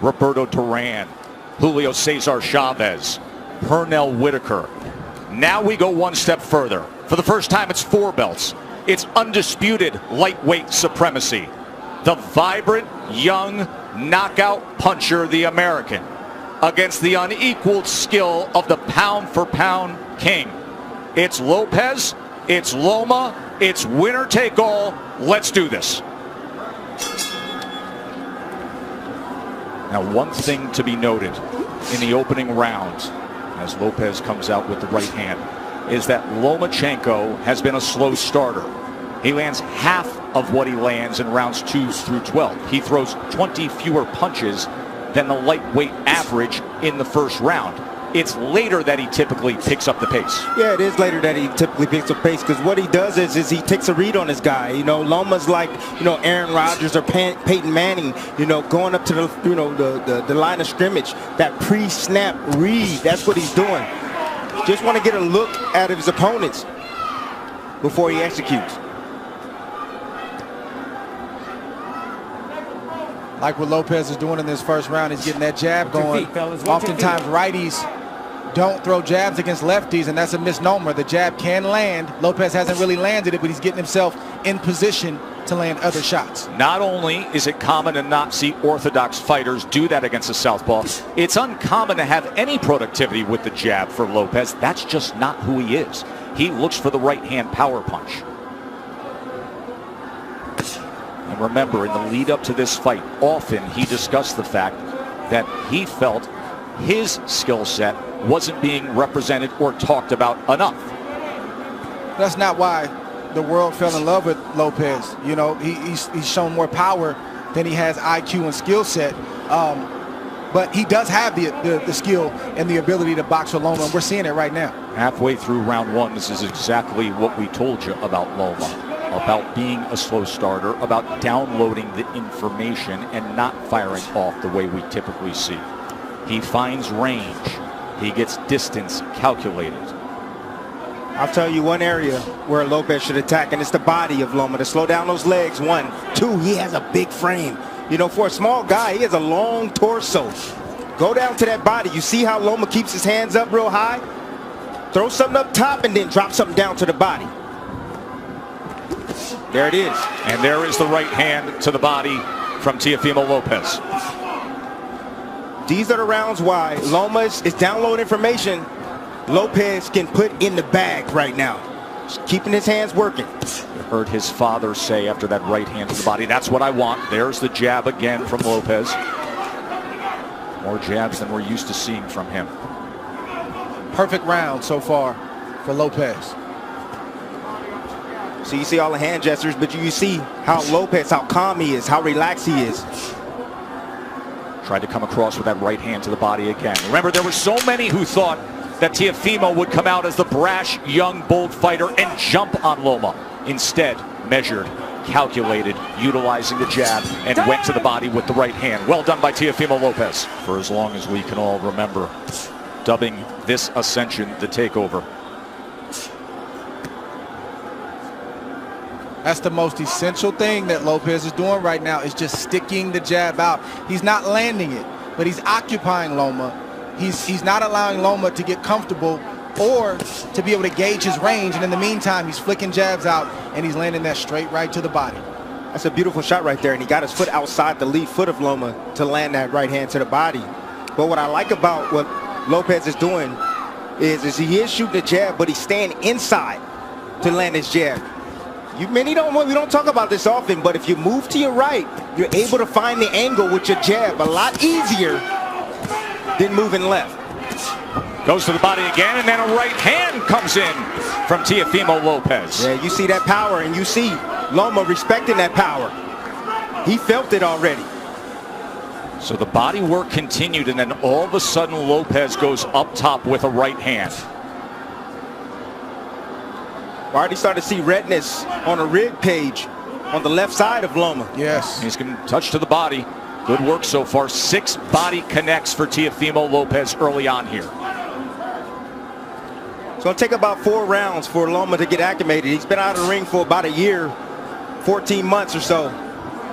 Roberto Duran, Julio Cesar Chavez, Pernell Whitaker. Now we go one step further. For the first time, it's 4 belts. It's undisputed lightweight supremacy. The vibrant, young, knockout puncher, the American, against the unequaled skill of the pound-for-pound king. It's Lopez, it's Loma, it's winner take all. Let's do this. Now, one thing to be noted in the opening round, as Lopez comes out with the right hand, is that loMcHEnko has been a slow starter. He lands half of what he lands in rounds 2 through 12. He throws 20 fewer punches than the lightweight average in the first round. It's later that he typically picks up the pace. Yeah, it is later that he typically picks up pace, because what he does is he takes a read on his guy. You know, Loma's like, Aaron Rodgers or Peyton Manning, going up to the line of scrimmage. That pre-snap read, that's what he's doing. Just want to get a look at his opponents before he executes. Like what Lopez is doing in this first round, he's getting that jab going. Oftentimes righties don't throw jabs against lefties, and that's a misnomer. The jab can land. Lopez hasn't really landed it, but he's getting himself in position to land other shots. Not only is it common to not see orthodox fighters do that against a southpaw, it's uncommon to have any productivity with the jab for Lopez. That's just not who he is. He looks for the right hand power punch. And remember, in the lead up to this fight, often he discussed the fact that he felt his skill set wasn't being represented or talked about enough. That's not why the world fell in love with Lopez. He's shown more power than he has IQ and skill set. But he does have the skill and the ability to box with Loma, and we're seeing it right now. Halfway through round 1, this is exactly what we told you about Loma. About being a slow starter, about downloading the information and not firing off the way we typically see. He finds range. He gets distance calculated. I'll tell you one area where Lopez should attack, and it's the body of Loma, to slow down those legs. 1, 2, he has a big frame. For a small guy, he has a long torso. Go down to that body. You see how Loma keeps his hands up real high? Throw something up top and then drop something down to the body. There it is. And there is the right hand to the body from Teofimo Lopez. These are the rounds why Loma is downloading information Lopez can put in the bag right now. Just keeping his hands working. You heard his father say after that right hand to the body, that's what I want. There's the jab again from Lopez. More jabs than we're used to seeing from him. Perfect round so far for Lopez. So you see all the hand gestures, but you see how Lopez, how calm he is, how relaxed he is. Tried to come across with that right hand to the body again. Remember, there were so many who thought that Teofimo would come out as the brash, young, bold fighter and jump on Loma. Instead, measured, calculated, utilizing the jab, and went to the body with the right hand. Well done by Teofimo Lopez. For as long as we can all remember, dubbing this ascension the takeover. That's the most essential thing that Lopez is doing right now, is just sticking the jab out. He's not landing it, but he's occupying Loma. He's not allowing Loma to get comfortable or to be able to gauge his range. And in the meantime, he's flicking jabs out and he's landing that straight right to the body. That's a beautiful shot right there. And he got his foot outside the lead foot of Loma to land that right hand to the body. But what I like about what Lopez is doing is he is shooting the jab, but he's staying inside to land his jab. We don't talk about this often, but if you move to your right, you're able to find the angle with your jab a lot easier than moving left. Goes to the body again, and then a right hand comes in from Teofimo Lopez. Yeah, you see that power, and you see Loma respecting that power. He felt it already. So the body work continued, and then all of a sudden Lopez goes up top with a right hand. I already started to see redness on a rib cage on the left side of Loma. Yes. He's going to touch to the body. Good work so far. 6 body connects for Teofimo Lopez early on here. It's going to take about 4 rounds for Loma to get acclimated. He's been out of the ring for about a year, 14 months or so.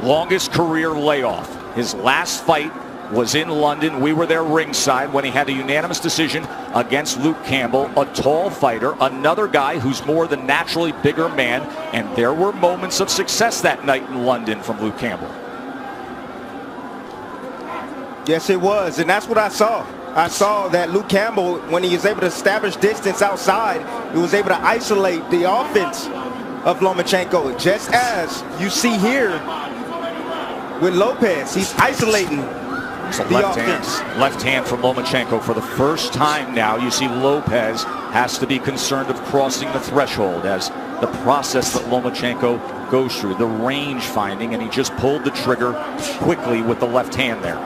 Longest career layoff. His last fight was in London. We were there ringside when he had a unanimous decision against Luke Campbell, a tall fighter, another guy who's more than naturally bigger man, and there were moments of success that night in London from Luke Campbell. Yes, it was, and that's what I saw. I saw that Luke Campbell, when he was able to establish distance outside, he was able to isolate the offense of loMcHEnko, just as you see here with Lopez. He's isolating the offense. Left hand from loMcHEnko. For the first time now, you see Lopez has to be concerned of crossing the threshold as the process that loMcHEnko goes through, the range finding, and he just pulled the trigger quickly with the left hand there.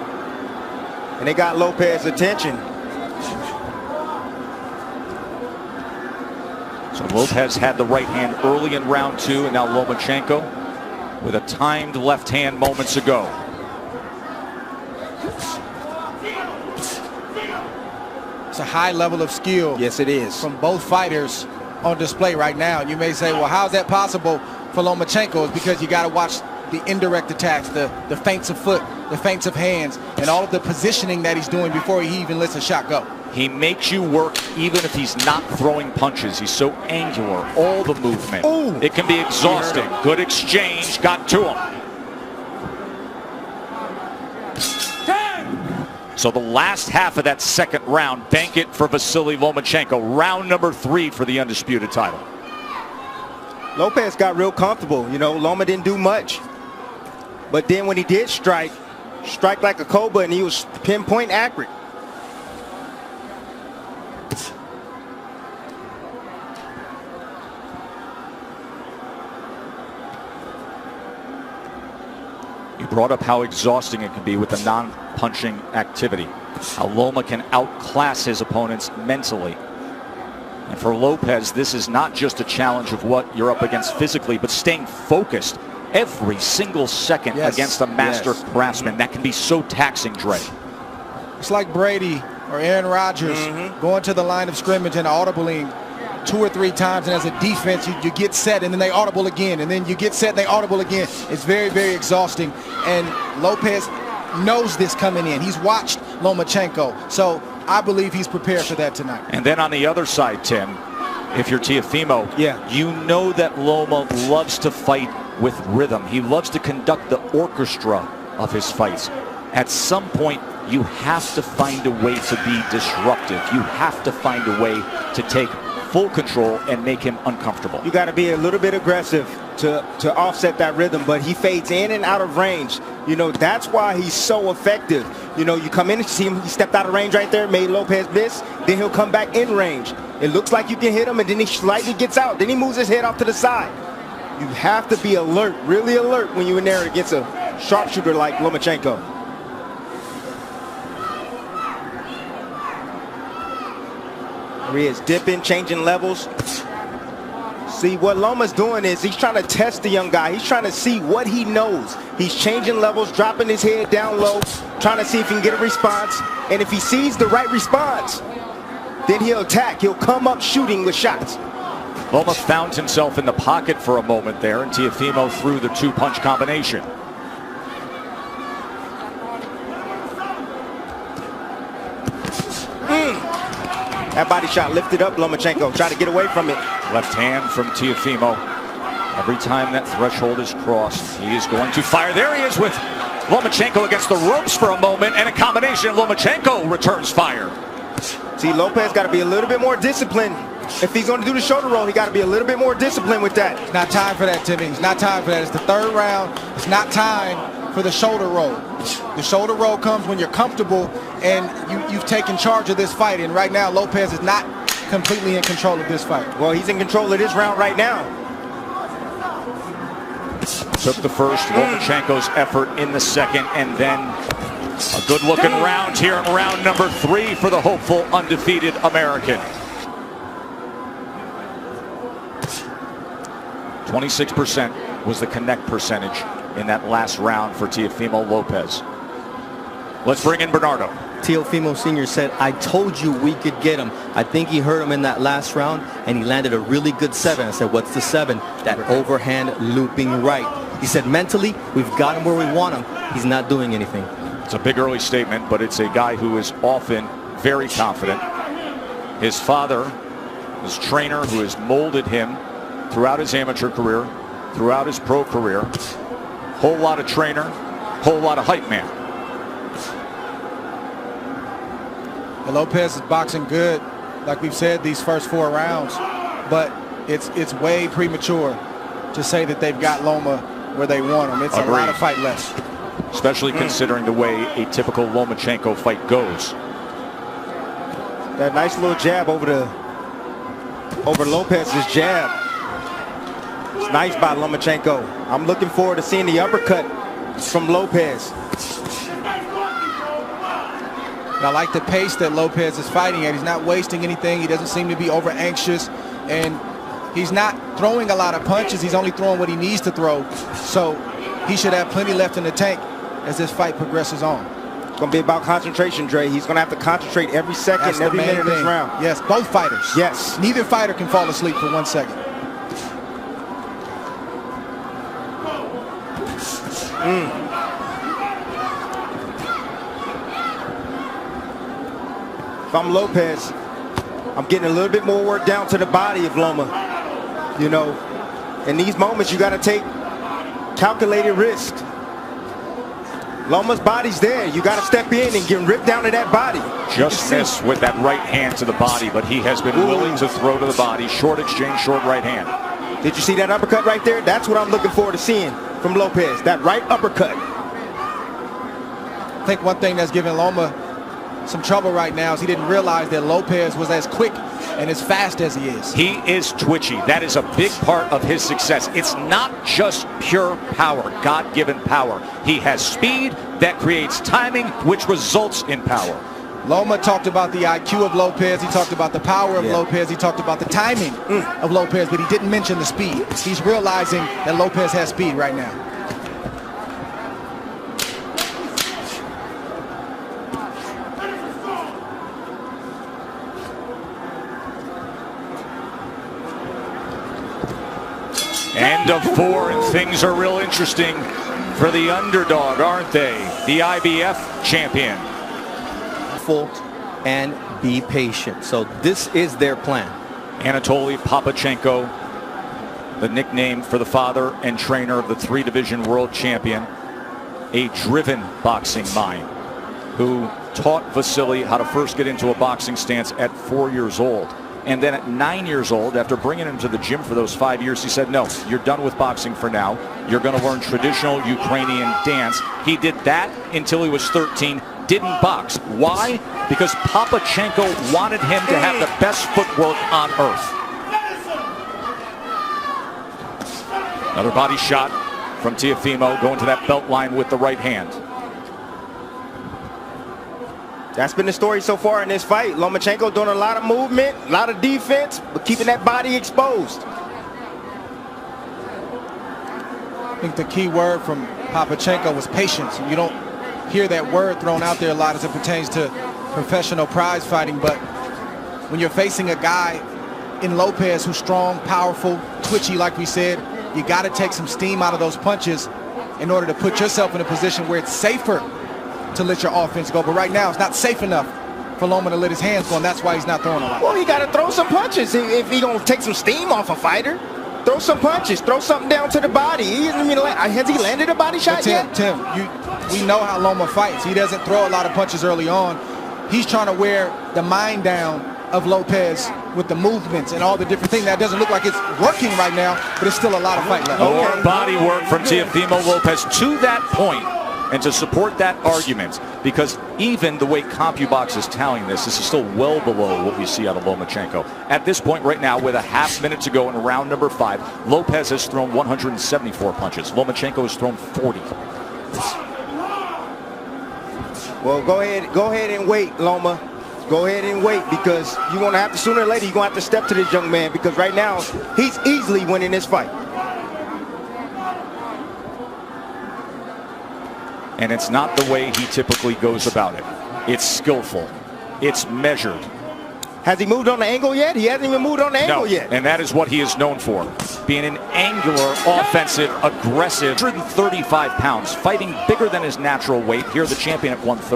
And they got Lopez's attention. So Lopez had the right hand early in round 2, and now loMcHEnko with a timed left hand moments ago. It's a high level of skill. Yes, it is. From both fighters on display right now. And you may say, well, how's that possible for loMcHEnko? It's because you got to watch the indirect attacks, the feints of foot, the feints of hands, and all of the positioning that he's doing before he even lets a shot go. He makes you work even if he's not throwing punches. He's so angular, all the movement. Ooh. It can be exhausting. Good exchange, got to him. So the last half of that second round, bank it for Vasily loMcHEnko. Round number 3 for the undisputed title. Lopez got real comfortable. You know, Loma didn't do much. But then when he did strike like a cobra, and he was pinpoint accurate. You brought up how exhausting it can be with the non-punching activity. How Loma can outclass his opponents mentally. And for Lopez, this is not just a challenge of what you're up against physically, but staying focused every single second against a master craftsman. That can be so taxing, Dre. It's like Brady or Aaron Rodgers going to the line of scrimmage and audibling 2 or 3 times, and as a defense you get set and then they audible again, and then you get set and they audible again. It's very, very exhausting, and Lopez knows this coming in. He's watched loMcHEnko, so I believe he's prepared for that tonight. And then on the other side, Tim, if you're Teofimo, you know that Loma loves to fight with rhythm. He loves to conduct the orchestra of his fights. At some point, you have to find a way to be disruptive. You have to find a way to take full control and make him uncomfortable. You got to be a little bit aggressive to offset that rhythm, but he fades in and out of range. You know, that's why he's so effective. You know, you come in and see him, he stepped out of range right there, made Lopez miss, then he'll come back in range. It looks like you can hit him, and then he slightly gets out. Then he moves his head off to the side. You have to be alert, really alert, when you're in there against a sharpshooter like loMcHEnko. He is dipping, changing levels. See, what Loma's doing is he's trying to test the young guy. He's trying to see what he knows. He's changing levels, dropping his head down low, trying to see if he can get a response. And if he sees the right response, then he'll attack. He'll come up shooting with shots. Loma found himself in the pocket for a moment there, and Teofimo threw the 2-punch combination. That body shot lifted up loMcHEnko, tried to get away from it. Left hand from Teofimo. Every time that threshold is crossed, he is going to fire. There he is with loMcHEnko against the ropes for a moment, and a combination. loMcHEnko returns fire. See, Lopez got to be a little bit more disciplined. If he's going to do the shoulder roll, he got to be a little bit more disciplined with that. It's not time for that, Timmy. It's not time for that. It's the 3rd round. It's not time for the shoulder roll. The shoulder roll comes when you're comfortable and you've taken charge of this fight. And right now, Lopez is not completely in control of this fight. Well, he's in control of this round right now. Took the first, loMcHEnko's effort in the second, and then a good-looking round here in round number 3 for the hopeful undefeated American. 26% was the connect percentage in that last round for Teofimo Lopez. Let's bring in Bernardo. Teofimo Sr. said, I told you we could get him. I think he hurt him in that last round, and he landed a really good 7. I said, what's the 7? That overhand looping right. He said, mentally, we've got him where we want him. He's not doing anything. It's a big early statement, but it's a guy who is often very confident. His father, his trainer, who has molded him throughout his amateur career, throughout his pro career. Whole lot of trainer, whole lot of hype man. And Lopez is boxing good, like we've said, these first 4 rounds, but it's way premature to say that they've got Loma where they want him. It's a lot of fight left. Especially considering the way a typical loMcHEnko fight goes. That nice little jab over Lopez's jab. It's nice by loMcHEnko. I'm looking forward to seeing the uppercut from Lopez. And I like the pace that Lopez is fighting at. He's not wasting anything. He doesn't seem to be over anxious, and he's not throwing a lot of punches. He's only throwing what he needs to throw. So he should have plenty left in the tank as this fight progresses on. It's going to be about concentration, Dre. He's going to have to concentrate every second and every minute of this round. Yes, both fighters. Yes. Neither fighter can fall asleep for 1 second. If I'm Lopez, I'm getting a little bit more work down to the body of Loma. You know, in these moments, you got to take calculated risk. Loma's body's there. You got to step in and get ripped down to that body. Just missed with that right hand to the body, but he has been willing to throw to the body. Short exchange, short right hand. Did you see that uppercut right there? That's what I'm looking forward to seeing from Lopez. That right uppercut. I think one thing that's giving Loma some trouble right now is he didn't realize that Lopez was as quick and as fast as he is. He is twitchy. That is a big part of his success. It's not just pure power, God-given power. He has speed that creates timing, which results in power. Loma talked about the IQ of Lopez. He talked about the power of Lopez. He talked about the timing of Lopez, but he didn't mention the speed. He's realizing that Lopez has speed right now. End of 4, and things are real interesting for the underdog, aren't they? The IBF champion. And be patient. So this is their plan. Anatoly Papachenko, the nickname for the father and trainer of the 3-division world champion, a driven boxing mind who taught Vasily how to first get into a boxing stance at 4 years old. And then at 9 years old, after bringing him to the gym for those 5 years, he said, no, you're done with boxing for now. You're going to learn traditional Ukrainian dance. He did that until he was 13, didn't box. Why? Because Papachenko wanted him to have the best footwork on earth. Another body shot from Teofimo, going to that belt line with the right hand. That's been the story so far in this fight. loMcHEnko doing a lot of movement, a lot of defense, but keeping that body exposed. I think the key word from Papachenko was patience. You don't hear that word thrown out there a lot as it pertains to professional prize fighting, but when you're facing a guy in Lopez who's strong, powerful, twitchy, like we said, you got to take some steam out of those punches in order to put yourself in a position where it's safer to let your offense go. But right now, it's not safe enough for Loma to let his hands go, and that's why he's not throwing a lot. Well, he got to throw some punches if he going to take some steam off a fighter. Throw some punches. Throw something down to the body. Has he landed a body shot yet? Tim, we know how Loma fights. He doesn't throw a lot of punches early on. He's trying to wear the mind down of Lopez with the movements and all the different things. That doesn't look like it's working right now, but it's still a lot of fight left. More body work from Teofimo Lopez to that point. And to support that argument, because even the way CompuBox is tallying this is still well below what we see out of loMcHEnko. At this point right now, with a half minute to go in round number 5, Lopez has thrown 174 punches. loMcHEnko has thrown 40. Well, go ahead and wait, Loma. Go ahead and wait, because you're going to have to, sooner or later, you're going to have to step to this young man, because right now, he's easily winning this fight. And it's not the way he typically goes about it. It's skillful. It's measured. Has he moved on the angle yet? He hasn't even moved on the angle No, yet. and that is what he is known for. Being an angular, offensive, aggressive, 135 pounds, fighting bigger than his natural weight. Here, the champion at 130.